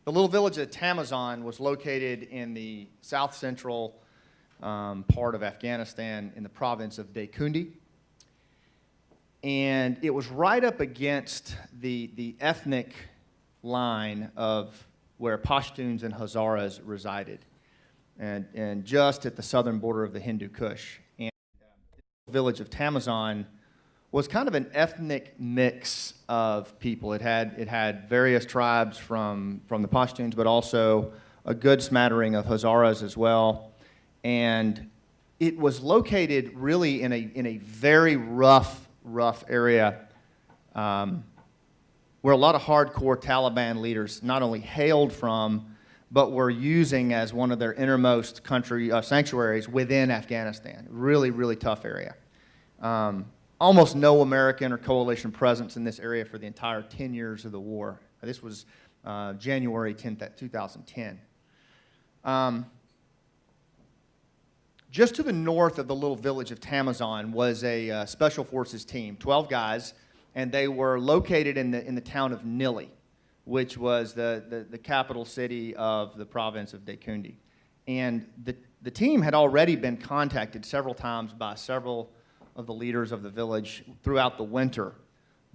The little village of Tamazan was located in the south-central part of Afghanistan in the province of Daikundi. And it was right up against the ethnic line of where Pashtuns and Hazaras resided, and just at the southern border of the Hindu Kush. And the village of Tamazan was kind of an ethnic mix of people. It had various tribes from the Pashtuns, but also a good smattering of Hazaras as well. And it was located really in a very rough area where a lot of hardcore Taliban leaders not only hailed from, but were using as one of their innermost country sanctuaries within Afghanistan. Really, really tough area. Almost no American or coalition presence in this area for the entire 10 years of the war. This was January 10th, 2010. Just to the north of the little village of Tamazan was a special forces team, 12 guys, and they were located in the town of Nili, which was the capital city of the province of Daikundi. And the team had already been contacted several times by several of the leaders of the village throughout the winter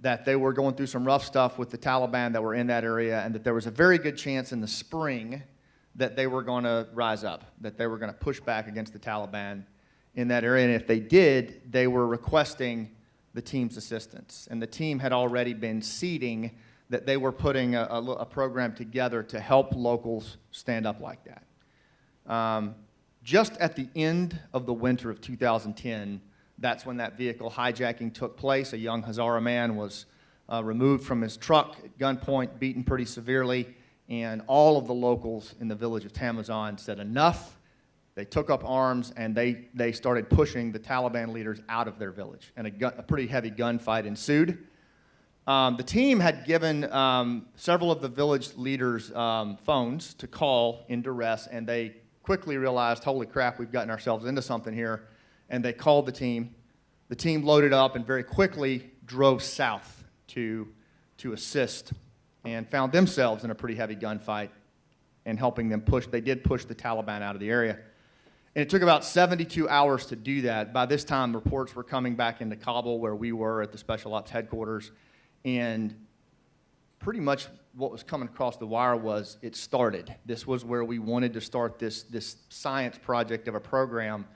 that they were going through some rough stuff with the Taliban that were in that area, and that there was a very good chance in the spring that they were going to rise up, that they were going to push back against the Taliban in that area. And if they did, they were requesting the team's assistance. And the team had already been seeding that they were putting a program together to help locals stand up like that. Just at the end of the winter of 2010, that's when that vehicle hijacking took place. A young Hazara man was removed from his truck at gunpoint, beaten pretty severely. And all of the locals in the village of Tamazan said enough. They took up arms, and they started pushing the Taliban leaders out of their village. And a pretty heavy gunfight ensued. The team had given several of the village leaders phones to call in duress, and they quickly realized, holy crap, we've gotten ourselves into something here. And they called the team. The team loaded up and very quickly drove south to assist, and found themselves in a pretty heavy gunfight and helping them push. They did push the Taliban out of the area. And it took about 72 hours to do that. By this time, reports were coming back into Kabul, where we were at the Special Ops headquarters. And pretty much what was coming across the wire was it started. This was where we wanted to start this science project of a program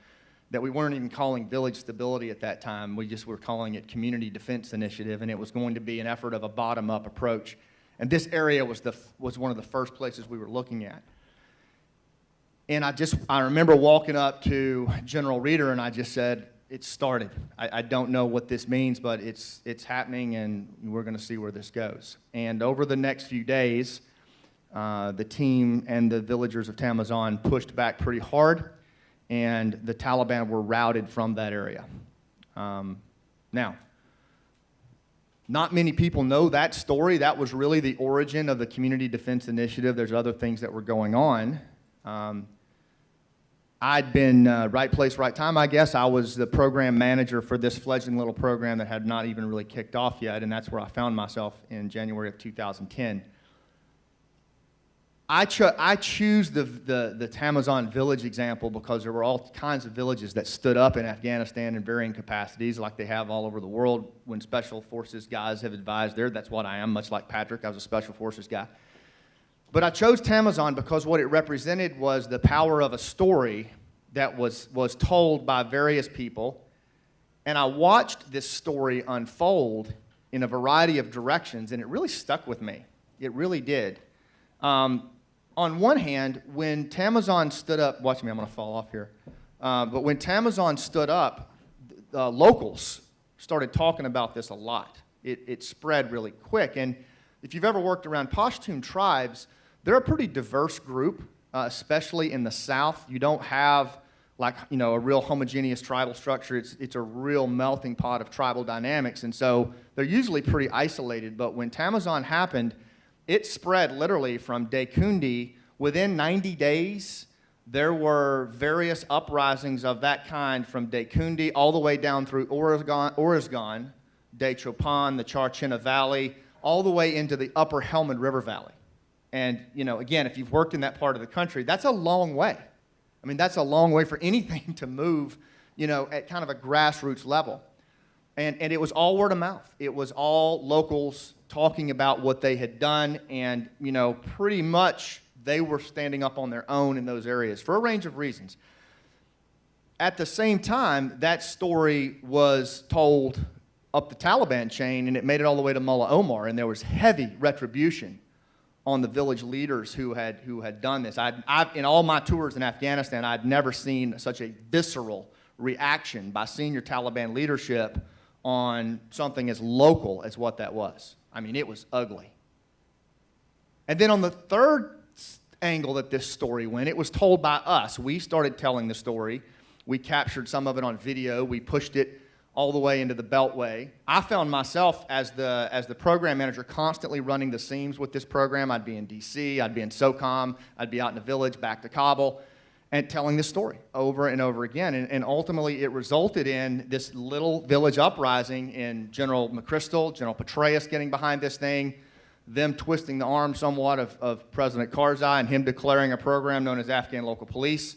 that we weren't even calling Village Stability at that time. We just were calling it Community Defense Initiative, and it was going to be an effort of a bottom-up approach. And this area was one of the first places we were looking at. And I remember walking up to General Reeder, and I just said, it started. I don't know what this means, but it's happening, and we're going to see where this goes. And over the next few days, the team and the villagers of Tamazan pushed back pretty hard, and the Taliban were routed from that area. Now, not many people know that story. That was really the origin of the Community Defense Initiative. There's other things that were going on. I'd been right place, right time, I guess. I was the program manager for this fledgling little program that had not even really kicked off yet, and that's where I found myself in January of 2010. I choose the Tamazan village example because there were all kinds of villages that stood up in Afghanistan in varying capacities, like they have all over the world when Special Forces guys have advised there. That's what I am, much like Patrick. I was a Special Forces guy. But I chose Tamazan because what it represented was the power of a story that was told by various people. And I watched this story unfold in a variety of directions, and it really stuck with me. It really did. On one hand, when Tamazan stood up, watch me, I'm going to fall off here. But when Tamazan stood up, locals started talking about this a lot. It spread really quick. And if you've ever worked around Pashtun tribes, they're a pretty diverse group, especially in the south. You don't have a real homogeneous tribal structure. It's a real melting pot of tribal dynamics. And so they're usually pretty isolated. But when Tamazan happened, it spread literally from Daikundi. Within 90 days, there were various uprisings of that kind from Daikundi all the way down through Orazgan, Dechopan, the Charchina Valley, all the way into the upper Helmand River Valley. And, again, if you've worked in that part of the country, that's a long way. I mean, that's a long way for anything to move, at kind of a grassroots level. And it was all word of mouth. It was all locals talking about what they had done, and, pretty much they were standing up on their own in those areas for a range of reasons. At the same time, that story was told up the Taliban chain, and it made it all the way to Mullah Omar, and there was heavy retribution on the village leaders who had done this. In all my tours in Afghanistan, I'd never seen such a visceral reaction by senior Taliban leadership on something as local as what that was. I mean, it was ugly. And then on the third angle that this story went, it was told by us. We started telling the story. We captured some of it on video. We pushed it all the way into the Beltway. I found myself as the program manager constantly running the seams with this program. I'd be in D.C., I'd be in SOCOM, I'd be out in the village, back to Kabul, and telling this story over and over again. And ultimately, it resulted in this little village uprising in General McChrystal, General Petraeus getting behind this thing, them twisting the arm somewhat of President Karzai and him declaring a program known as Afghan Local Police.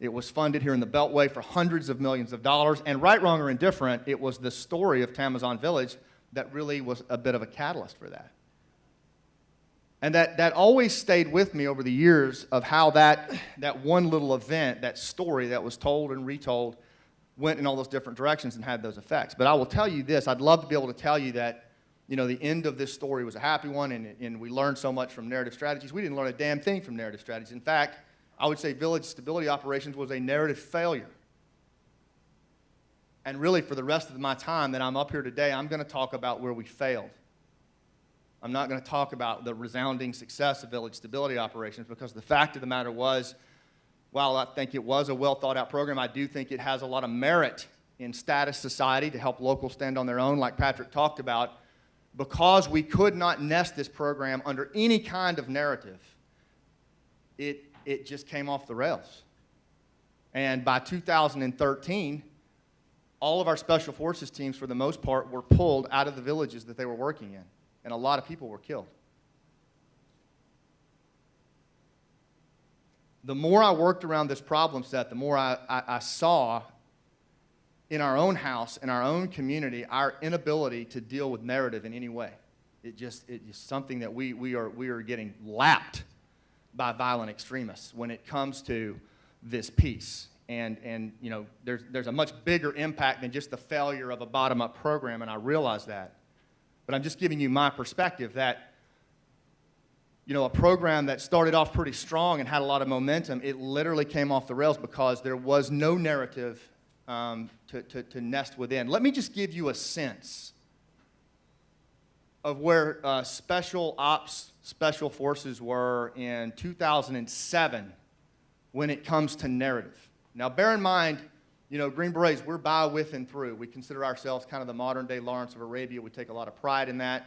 It was funded here in the Beltway for hundreds of millions of dollars. And right, wrong, or indifferent, it was the story of Tamazan Village that really was a bit of a catalyst for that. And that always stayed with me over the years of how that one little event, that story that was told and retold, went in all those different directions and had those effects. But I will tell you this, I'd love to be able to tell you that, the end of this story was a happy one, and we learned so much from narrative strategies. We didn't learn a damn thing from narrative strategies. In fact, I would say village stability operations was a narrative failure. And really, for the rest of my time that I'm up here today, I'm going to talk about where we failed. I'm not going to talk about the resounding success of village stability operations, because the fact of the matter was, while I think it was a well-thought-out program, I do think it has a lot of merit in status society to help locals stand on their own, like Patrick talked about. Because we could not nest this program under any kind of narrative, it just came off the rails. And by 2013, all of our special forces teams, for the most part, were pulled out of the villages that they were working in, and a lot of people were killed. The more I worked around this problem set, the more I saw in our own house, in our own community, our inability to deal with narrative in any way. It's something that we are getting lapped by violent extremists when it comes to this piece. And there's a much bigger impact than just the failure of a bottom-up program, and I realize that. But I'm just giving you my perspective that, a program that started off pretty strong and had a lot of momentum, it literally came off the rails because there was no narrative to nest within. Let me just give you a sense of where special ops, special forces were in 2007 when it comes to narrative. Now, bear in mind, Green Berets, we're by, with, and through. We consider ourselves kind of the modern-day Lawrence of Arabia. We take a lot of pride in that.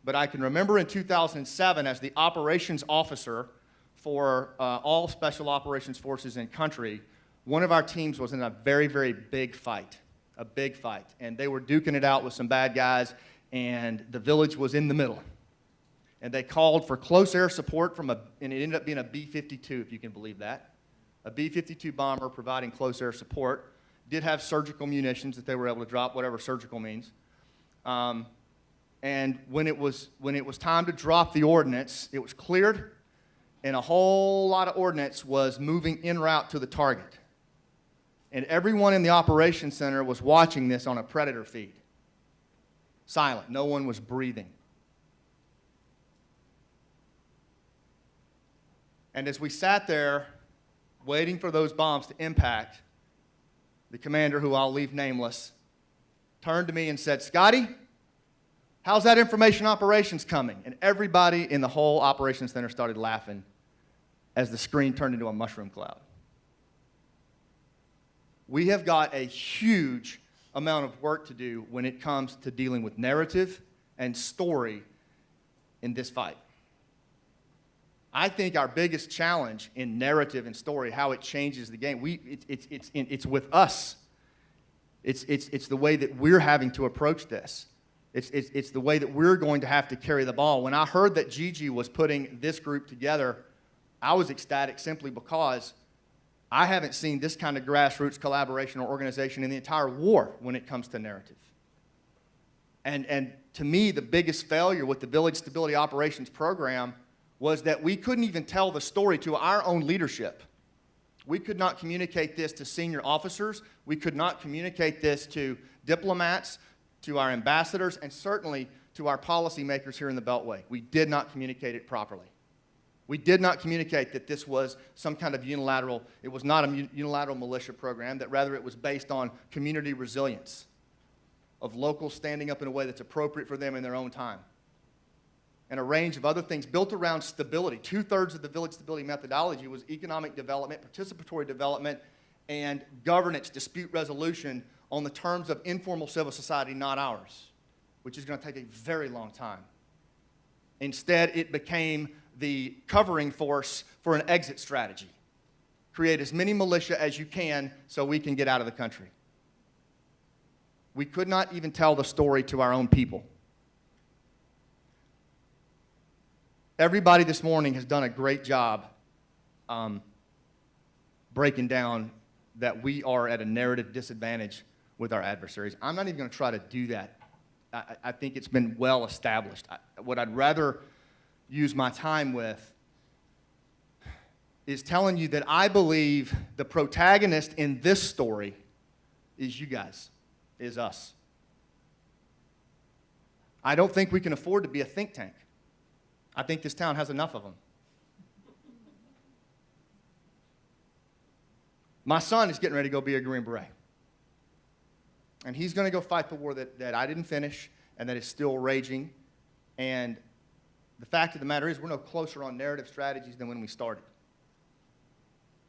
But I can remember in 2007, as the operations officer for all special operations forces in country, one of our teams was in a very, very big fight, and they were duking it out with some bad guys, and the village was in the middle. And they called for close air support and it ended up being a B-52, if you can believe that. A B-52 bomber providing close air support. Did have surgical munitions that they were able to drop, whatever surgical means. And when it was time to drop the ordnance, it was cleared, and a whole lot of ordnance was moving en route to the target. And everyone in the operations center was watching this on a predator feed. Silent. No one was breathing. And as we sat there waiting for those bombs to impact, the commander, who I'll leave nameless, turned to me and said, "Scotty, how's that information operations coming?" And everybody in the whole operations center started laughing as the screen turned into a mushroom cloud. We have got a huge amount of work to do when it comes to dealing with narrative and story in this fight. I think our biggest challenge in narrative and story, how it changes the game, it's with us. It's the way that we're having to approach this. It's the way that we're going to have to carry the ball. When I heard that Gigi was putting this group together, I was ecstatic simply because I haven't seen this kind of grassroots collaboration or organization in the entire war when it comes to narrative. And to me, the biggest failure with the Village Stability Operations Program was that we couldn't even tell the story to our own leadership. We could not communicate this to senior officers. We could not communicate this to diplomats, to our ambassadors, and certainly to our policymakers here in the Beltway. We did not communicate it properly. We did not communicate that this was some kind of unilateral, it was not a unilateral militia program, that rather it was based on community resilience, of locals standing up in a way that's appropriate for them in their own time. And a range of other things built around stability. 2/3 of the village stability methodology was economic development, participatory development, and governance dispute resolution on the terms of informal civil society, not ours, which is going to take a very long time. Instead, it became the covering force for an exit strategy. Create as many militia as you can so we can get out of the country. We could not even tell the story to our own people. Everybody this morning has done a great job breaking down that we are at a narrative disadvantage with our adversaries. I'm not even going to try to do that. I think it's been well established. What I'd rather use my time with is telling you that I believe the protagonist in this story is you guys, is us. I don't think we can afford to be a think tank. I think this town has enough of them. My son is getting ready to go be a Green Beret. And he's going to go fight the war that I didn't finish and that is still raging. And the fact of the matter is we're no closer on narrative strategies than when we started.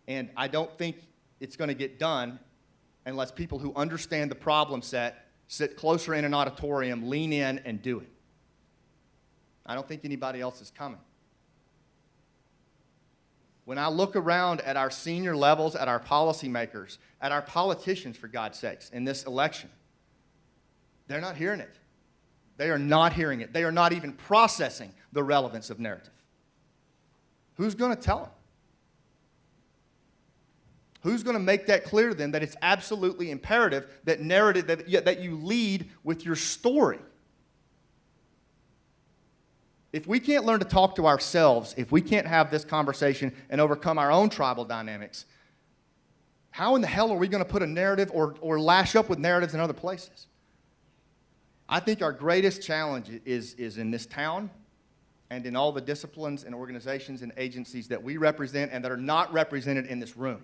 And I don't think it's going to get done unless people who understand the problem set sit closer in an auditorium, lean in, and do it. I don't think anybody else is coming. When I look around at our senior levels, at our policymakers, at our politicians, for God's sakes, in this election, they're not hearing it. They are not hearing it. They are not even processing the relevance of narrative. Who's going to tell them? Who's going to make that clear to them that it's absolutely imperative that narrative, that you lead with your story? If we can't learn to talk to ourselves, if we can't have this conversation and overcome our own tribal dynamics, how in the hell are we going to put a narrative or lash up with narratives in other places? I think our greatest challenge is in this town and in all the disciplines and organizations and agencies that we represent and that are not represented in this room.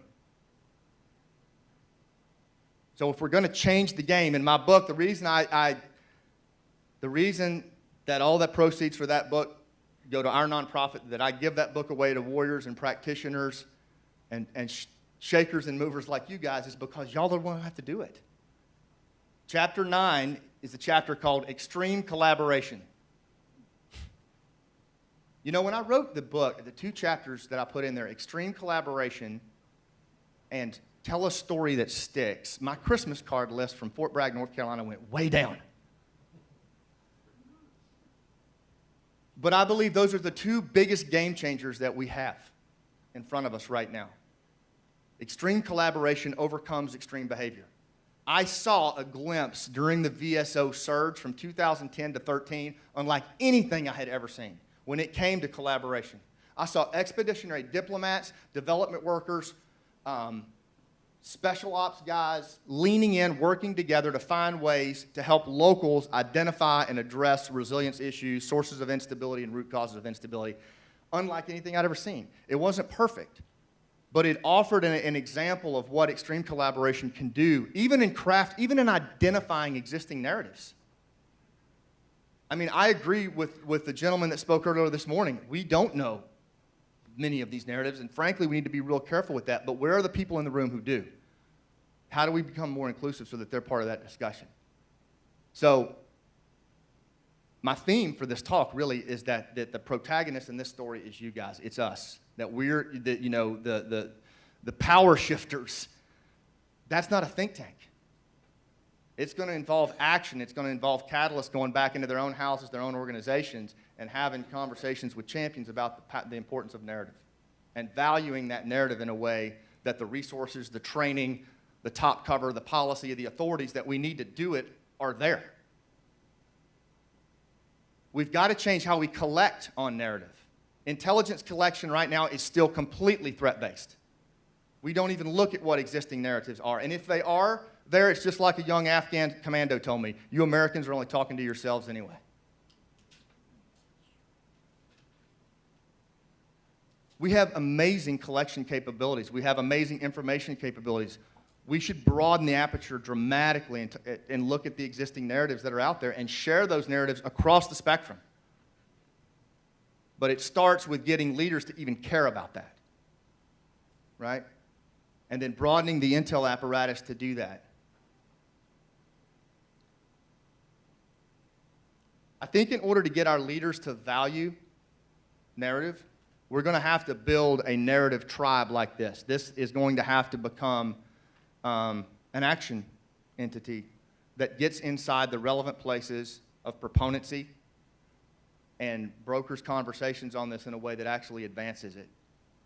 So if we're going to change the game, in my book, the reason that all that proceeds for that book go to our nonprofit, that I give that book away to warriors and practitioners and shakers and movers like you guys, is because y'all are the ones who have to do it. Chapter 9 is a chapter called Extreme Collaboration. You know, when I wrote the book, the two chapters that I put in there, Extreme Collaboration and Tell a Story That Sticks, my Christmas card list from Fort Bragg, North Carolina went way down. But I believe those are the two biggest game changers that we have in front of us right now. Extreme collaboration overcomes extreme behavior. I saw a glimpse during the VSO surge from 2010 to 13 unlike anything I had ever seen when it came to collaboration. I saw expeditionary diplomats, development workers, special ops guys leaning in, working together to find ways to help locals identify and address resilience issues, sources of instability, and root causes of instability, unlike anything I'd ever seen. It wasn't perfect, but it offered an example of what extreme collaboration can do, even in craft, even in identifying existing narratives. I mean, I agree with the gentleman that spoke earlier this morning. We don't know many of these narratives, and frankly, we need to be real careful with that. But where are the people in the room who do? How do we become more inclusive so that they're part of that discussion? So my theme for this talk really is that the protagonist in this story is you guys. It's us. That we're, the power shifters. That's not a think tank. It's going to involve action. It's going to involve catalysts going back into their own houses, their own organizations, and having conversations with champions about the importance of narrative and valuing that narrative in a way that the resources, the training, the top cover, the policy, the authorities that we need to do it are there. We've got to change how we collect on narrative. Intelligence collection right now is still completely threat-based. We don't even look at what existing narratives are. And if they are there, it's just like a young Afghan commando told me, you Americans are only talking to yourselves anyway. We have amazing collection capabilities. We have amazing information capabilities. We should broaden the aperture dramatically and look at the existing narratives that are out there and share those narratives across the spectrum. But it starts with getting leaders to even care about that, right? And then broadening the intel apparatus to do that. I think in order to get our leaders to value narrative, we're going to have to build a narrative tribe like this. This is going to have to become an action entity that gets inside the relevant places of proponency and brokers conversations on this in a way that actually advances it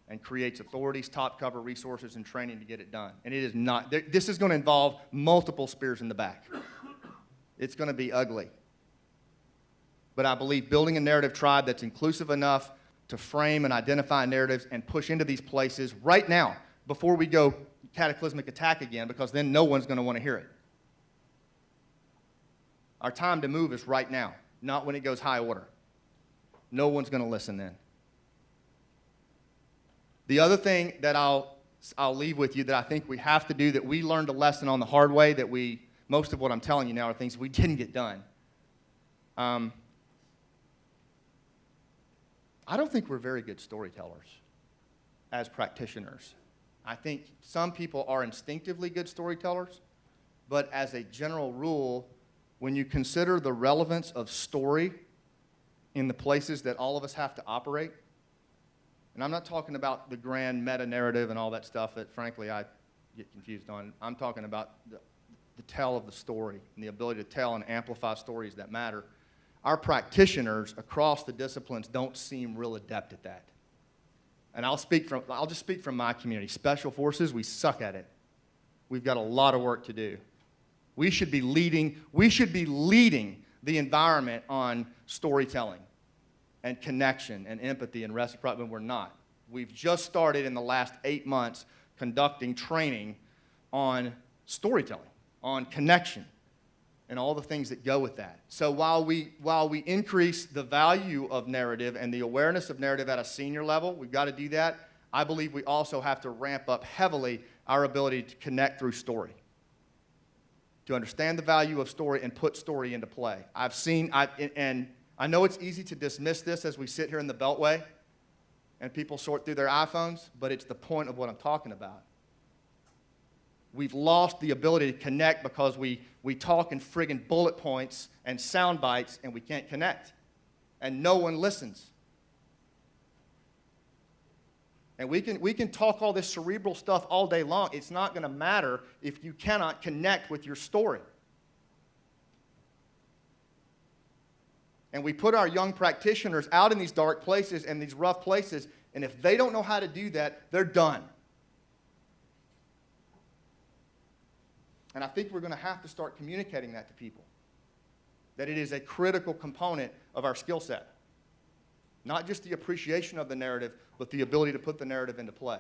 and creates authorities, top cover resources, and training to get it done. And it is not, this is going to involve multiple spears in the back. It's going to be ugly. But I believe building a narrative tribe that's inclusive enough to frame and identify narratives and push into these places right now before we go cataclysmic attack again, because then no one's going to want to hear it. Our time to move is right now, not when it goes high order. No one's going to listen then. The other thing that I'll leave with you that I think we have to do, that we learned a lesson on the hard way, that most of what I'm telling you now are things we didn't get done. I don't think we're very good storytellers as practitioners. I think some people are instinctively good storytellers, but as a general rule, when you consider the relevance of story in the places that all of us have to operate, and I'm not talking about the grand meta-narrative and all that stuff that, frankly, I get confused on. I'm talking about the tell of the story and the ability to tell and amplify stories that matter. Our practitioners across the disciplines don't seem real adept at that. And I'll just speak from my community. Special Forces, we suck at it. We've got a lot of work to do. We should be leading the environment on storytelling and connection and empathy and reciprocity, when we're not. We've just started in the last 8 months conducting training on storytelling, on connection, and all the things that go with that. So while we increase the value of narrative and the awareness of narrative at a senior level, we've got to do that, I believe we also have to ramp up heavily our ability to connect through story, to understand the value of story and put story into play. And I know it's easy to dismiss this as we sit here in the Beltway and people sort through their iPhones, but it's the point of what I'm talking about. We've lost the ability to connect because we talk in friggin' bullet points and sound bites, and we can't connect. And no one listens. And we can talk all this cerebral stuff all day long. It's not going to matter if you cannot connect with your story. And we put our young practitioners out in these dark places and these rough places, and if they don't know how to do that, they're done. And I think we're going to have to start communicating that to people, that it is a critical component of our skill set. Not just the appreciation of the narrative, but the ability to put the narrative into play.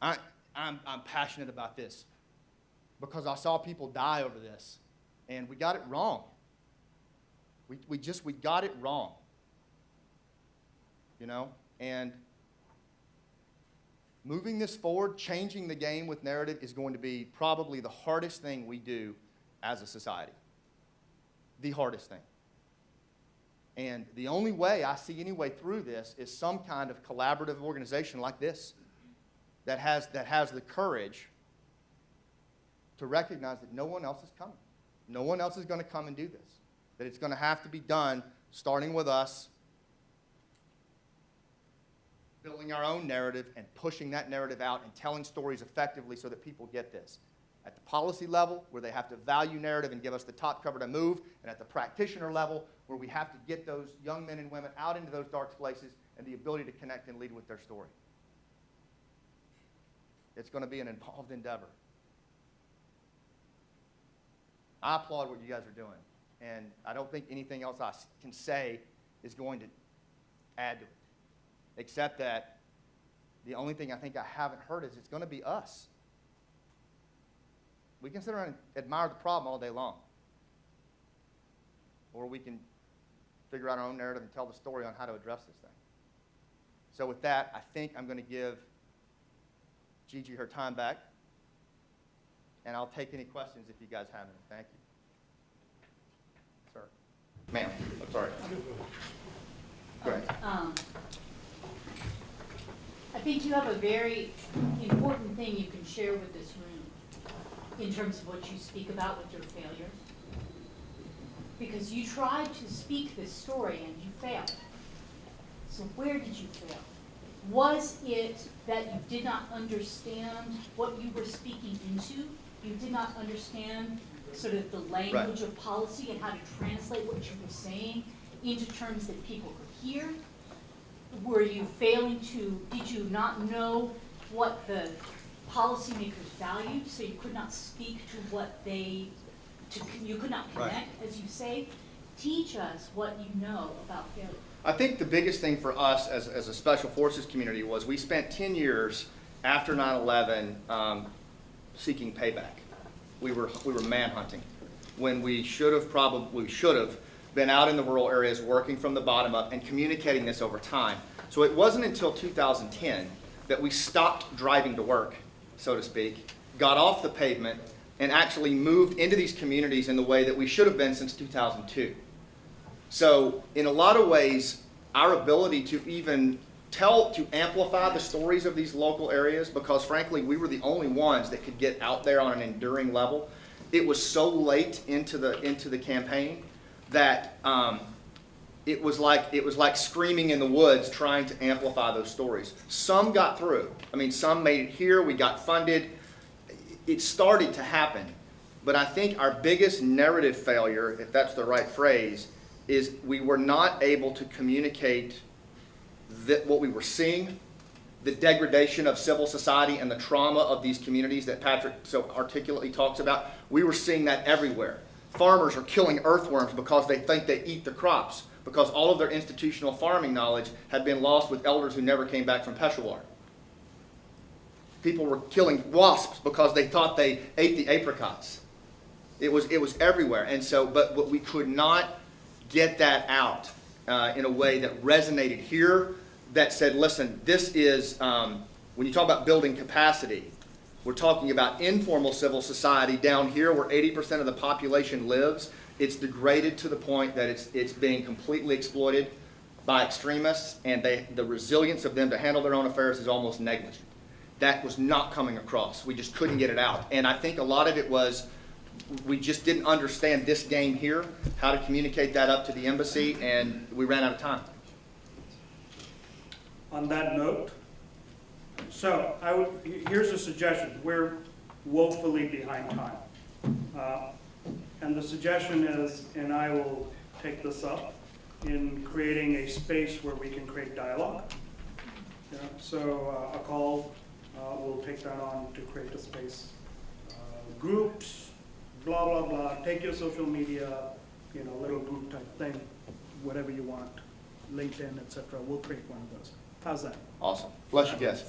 I'm passionate about this because I saw people die over this, and we got it wrong. We got it wrong, you know? And moving this forward, changing the game with narrative is going to be probably the hardest thing we do as a society. The hardest thing. And the only way I see any way through this is some kind of collaborative organization like this that has the courage to recognize that no one else is coming. No one else is going to come and do this. That it's going to have to be done starting with us, building our own narrative and pushing that narrative out and telling stories effectively so that people get this. At the policy level, where they have to value narrative and give us the top cover to move, and at the practitioner level, where we have to get those young men and women out into those dark places and the ability to connect and lead with their story. It's going to be an involved endeavor. I applaud what you guys are doing, and I don't think anything else I can say is going to add to it, except that the only thing I think I haven't heard is it's going to be us. We can sit around and admire the problem all day long, or we can figure out our own narrative and tell the story on how to address this thing. So with that, I think I'm going to give Gigi her time back, and I'll take any questions if you guys have any. Thank you. Sir. Ma'am. I'm sorry. Go ahead. I think you have a very important thing you can share with this room in terms of what you speak about with your failures. Because you tried to speak this story and you failed. So where did you fail? Was it that you did not understand what you were speaking into? You did not understand sort of the language of policy and how to translate what you were saying into terms that people could hear? Were you failing to, did you not know what the policymakers valued, so you could not speak to what they, you could not connect, as you say? Teach us what you know about failure. I think the biggest thing for us as a special forces community was we spent 10 years after 9/11 seeking payback. We were manhunting when we should have been out in the rural areas working from the bottom up and communicating this over time. So it wasn't until 2010 that we stopped driving to work, so to speak, got off the pavement, and actually moved into these communities in the way that we should have been since 2002. So in a lot of ways, our ability to even to amplify the stories of these local areas, because frankly, we were the only ones that could get out there on an enduring level. It was so late into the campaign that it was like screaming in the woods trying to amplify those stories. Some got through. I mean, some made it here. We got funded. It started to happen. But I think our biggest narrative failure, if that's the right phrase, is we were not able to communicate what we were seeing, the degradation of civil society and the trauma of these communities that Patrick so articulately talks about. We were seeing that everywhere. Farmers are killing earthworms because they think they eat the crops, because all of their institutional farming knowledge had been lost with elders who never came back from Peshawar. People were killing wasps because they thought they ate the apricots. It was everywhere. And so, but we could not get that out in a way that resonated here, that said, listen, this is, when you talk about building capacity, we're talking about informal civil society down here where 80% of the population lives. It's degraded to the point that it's being completely exploited by extremists, and the resilience of them to handle their own affairs is almost negligent. That was not coming across. We just couldn't get it out. And I think a lot of it was we just didn't understand this game here, how to communicate that up to the embassy, and we ran out of time. On that note, so here's a suggestion. We're woefully behind time. And the suggestion is, and I will take this up, in creating a space where we can create dialogue. Yeah, so a call, we'll take that on to create a space. Groups, blah, blah, blah. Take your social media, little group type thing, whatever you want, LinkedIn, etc. We'll create one of those. How's that? Awesome. Bless you guys.